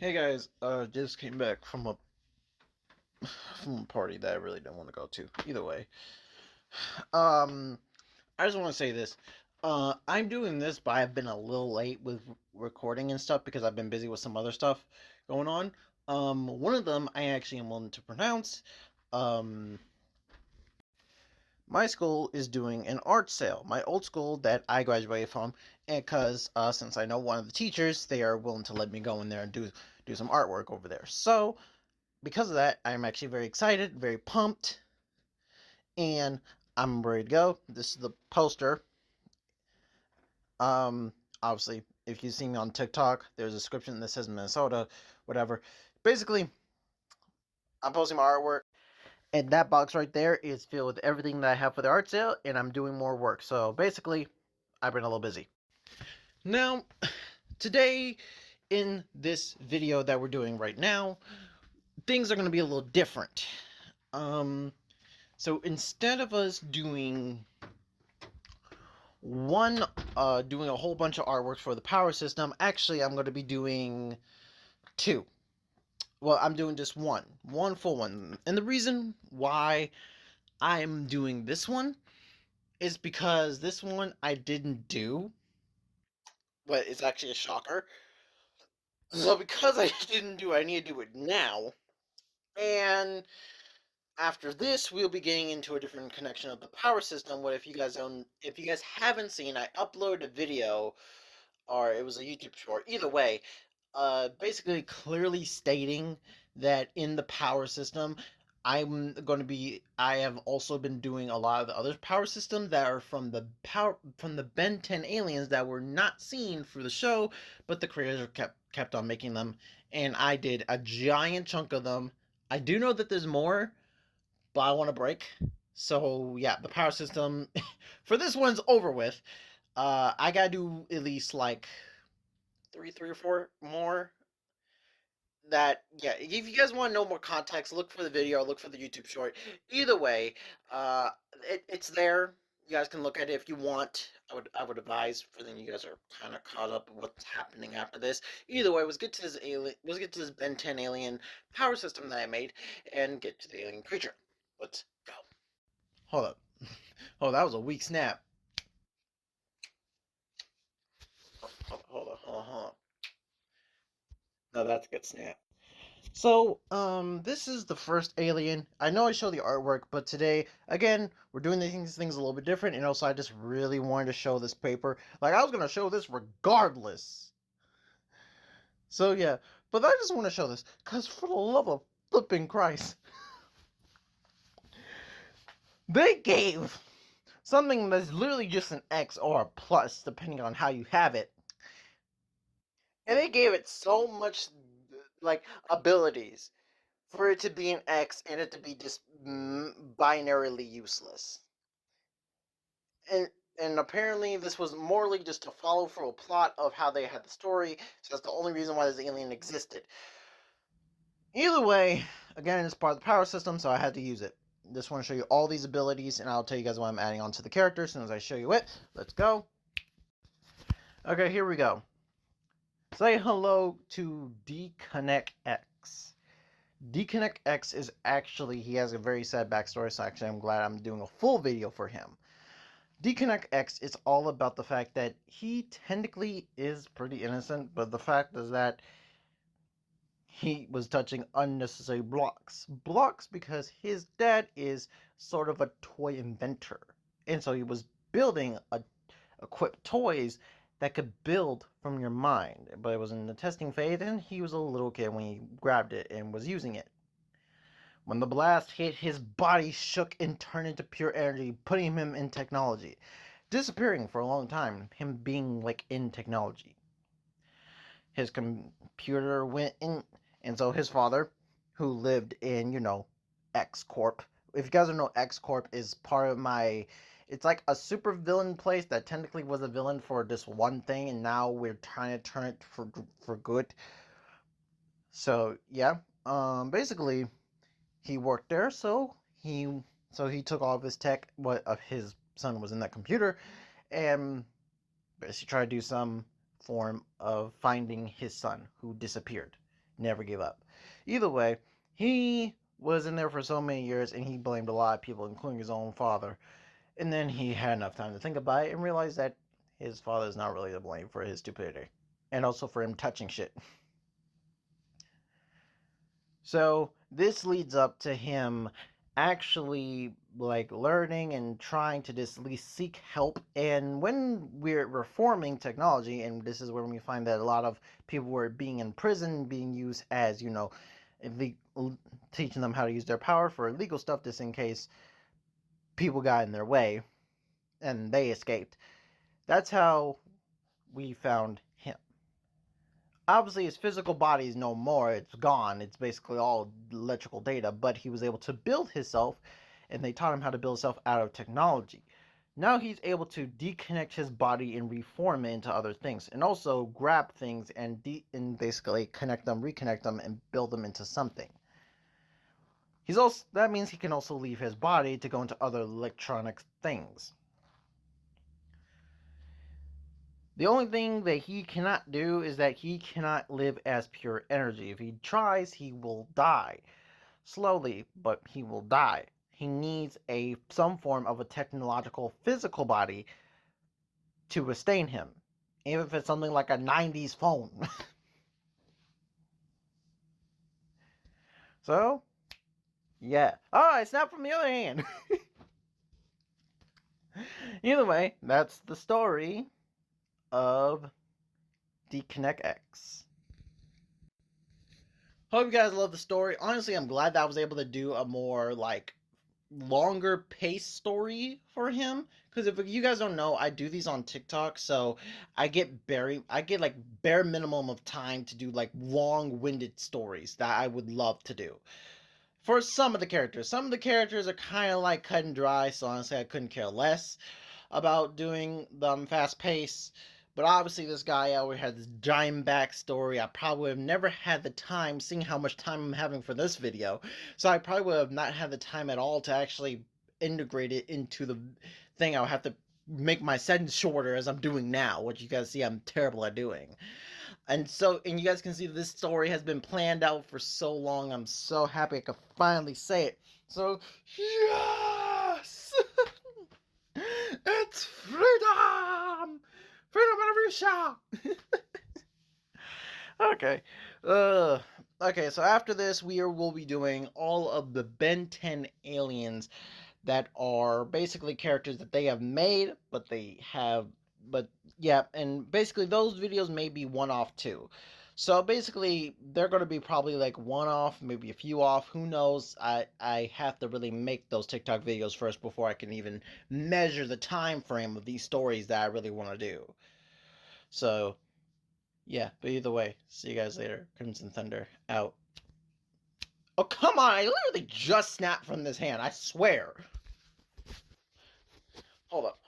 Hey guys, just came back from a party that I really don't want to go to. Either way, um, I just want to say this. I'm doing this, but I've been a little late with recording and stuff because I've been busy with some other stuff going on. One of them I actually am willing to pronounce. Um, my school is doing an art sale. My old school that I graduated from, and because since I know one of the teachers, they are willing to let me go in there and do some artwork over there. So because of that, I'm actually very excited, very pumped, and I'm ready to go. This is the poster. Obviously, if you see me on TikTok, there's a description that says Minnesota, whatever. Basically, I'm posting my artwork, and that box right there is filled with everything that I have for the art sale, and I'm doing more work. So basically, I've been a little busy. Now, today, in this video that we're doing right now, things are going to be a little different. Um, So instead of us doing doing a whole bunch of artwork for the power system, actually I'm going to be doing two. Well, I'm doing just one full one. And the reason why I'm doing this one is because this one I didn't do, but it's actually a shocker. So because I didn't do it, I need to do it now. And after this, we'll be getting into a different connection of the power system. What if you guys haven't seen, I uploaded a video, or it was a YouTube short. Either way, basically clearly stating that in the power system, I have also been doing a lot of the other power systems that are from the Ben 10 aliens that were not seen through the show, but the creators kept on making them, and I did a giant chunk of them. I do know that there's more, but I want to break. So yeah, the power system for this one's over with. I gotta do at least like three or four more. That yeah, if you guys want to know more context, look for the video, look for the YouTube short. Either way, it's there. You guys can look at it if you want. I would advise, for then you guys are kind of caught up with what's happening after this. Either way, let's get to this alien. Let's get to this Ben 10 alien power system that I made, and get to the alien creature. Let's go. Hold up. Oh, that was a weak snap. Hold on. No, that's a good snap. So, this is the first Alien. I know I show the artwork, but today, again, we're doing things a little bit different, and also I just really wanted to show this paper. Like, I was gonna show this regardless. So, yeah, but I just want to show this, because for the love of flipping Christ, they gave something that's literally just an X or a plus, depending on how you have it. And they gave it so much, like, abilities for it to be an X and it to be just binarily useless. And and apparently this was morally just to follow through a plot of how they had the story, so that's the only reason why this alien existed. Either way, again, it's part of the power system, so I had to use it. Just want to show you all these abilities, and I'll tell you guys what I'm adding onto the character as soon as I show you it. Let's go. Okay, here we go. Say hello to D-Connect X. D-Connect X is actually, he has a very sad backstory, so actually I'm glad I'm doing a full video for him. D-Connect X is all about the fact that he technically is pretty innocent, but the fact is that he was touching unnecessary blocks. Blocks because his dad is sort of a toy inventor. And so he was building equipped toys that could build from your mind. But it was in the testing phase, and he was a little kid when he grabbed it and was using it. When the blast hit, his body shook and turned into pure energy, putting him in technology. Disappearing for a long time, him being like in technology. His computer went in, and so his father, who lived in, X Corp. If you guys don't know, X Corp is part of my. It's like a super villain place that technically was a villain for this one thing, and now we're trying to turn it for good. So yeah, basically he worked there, so he took all of his tech. What of his son was in that computer, and basically tried to do some form of finding his son who disappeared. never gave up. Either way, he was in there for so many years and he blamed a lot of people, including his own father. And then he had enough time to think about it and realized that his father is not really to blame for his stupidity. And also for him touching shit. So this leads up to him actually like learning and trying to just at least seek help. And when we're reforming technology, and this is when we find that a lot of people were being in prison, being used as, teaching them how to use their power for illegal stuff, just in case people got in their way and they escaped. That's how we found him. Obviously, his physical body is no more. It's gone. It's basically all electrical data. But he was able to build himself, and they taught him how to build himself out of technology. Now he's able to deconnect his body and reform it into other things, and also grab things and basically connect them, reconnect them, and build them into something. That means he can also leave his body to go into other electronic things. The only thing that he cannot do is that he cannot live as pure energy. If he tries, he will die. Slowly, but he will die. He needs some form of a technological physical body to sustain him. Even if it's something like a 90s phone. So, yeah. Oh, it's not from the other hand. Either way, that's the story of D-Connect X. Hope you guys love the story. Honestly, I'm glad that I was able to do a more longer pace story for him, because if you guys don't know, I do these on TikTok, so I get like bare minimum of time to do like long-winded stories that I would love to do for some of the characters. Some of the characters are kind of like cut and dry, so honestly I couldn't care less about doing them fast pace. But obviously this guy over has this giant backstory. I probably would have never had the time, seeing how much time I'm having for this video. So I probably would have not had the time at all to actually integrate it into the thing. I would have to make my sentence shorter, as I'm doing now, which you guys see I'm terrible at doing. And you guys can see this story has been planned out for so long. I'm so happy I could finally say it. So, yes! It's freedom! Freedom whenever you shout! Okay. Okay, so after this, will be doing all of the Ben 10 aliens that are basically characters that they have made, but yeah, and basically those videos may be one-off too. So basically, they're going to be probably like one-off, maybe a few off, who knows. I have to really make those TikTok videos first before I can even measure the time frame of these stories that I really want to do. So, yeah, but either way, see you guys later. Crimson Thunder, out. Oh, come on, I literally just snapped from this hand, I swear. Hold up.